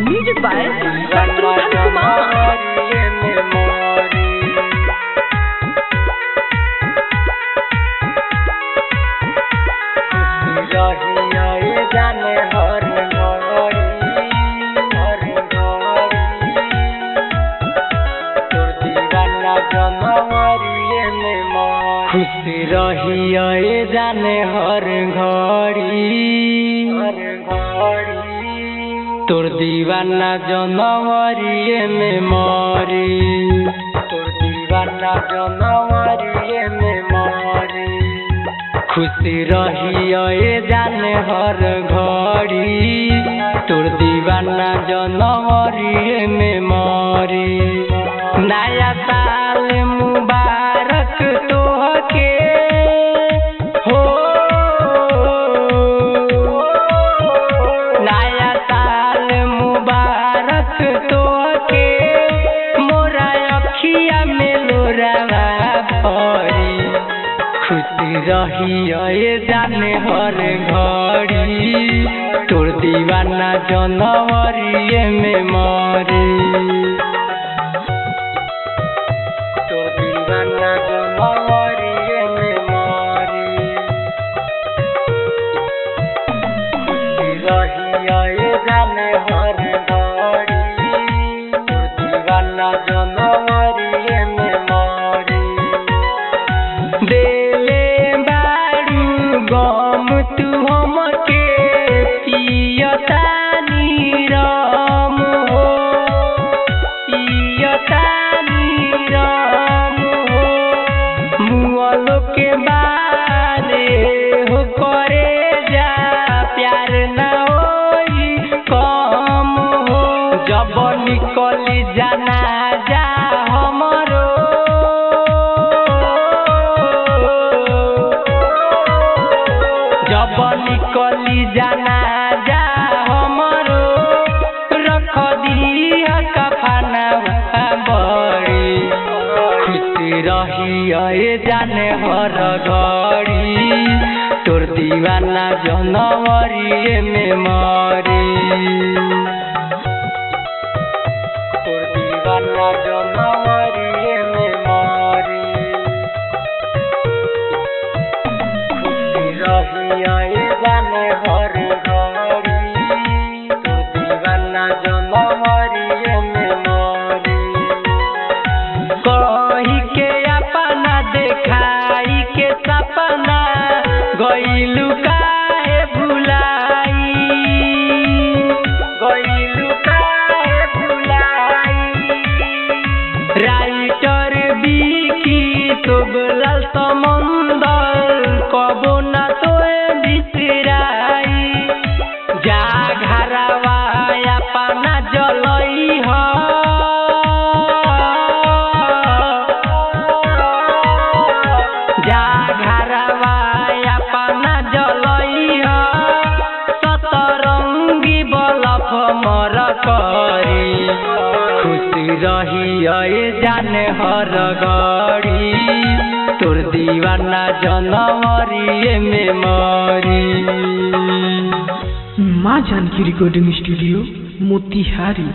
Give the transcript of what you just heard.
Music by Shatrughan Kumar. खुशी रहिए जाने हर घड़ी तोर दीवाना जनवरी में मरी तोर दीवाना जनवरी में मरी खुशी रहिए जाने हर घड़ी तोर दीवाना जनवरी में मरी नया साल मुबारक तोहके हो नया साल मुबारक तोहके मोरा अखिया में लोरावा भरी खुशी रहिए जाने हर घड़ी तोर दीवाना जनवरी में मरी निकली जाना जा हमरो जब निकली जाना जा हमरो रख दिया कफना बड़ी खुशी रहिए जाने हर घड़ी तोर दीवाना जनवरी में मरी गइलू काहे भुलाई राइटर बिकी तोबलाल समंदर कबो ना तोए बिसराई जा घरवा अपना जलई ह जा घरवा अपना जलई ह सतरंगी बलफ मर करी खुशी रहिए जाने हर घड़ी तोर दीवाना जनवरी में मरी। माँ जानकी रिकॉर्डिंग स्टूडियो मोतिहारी।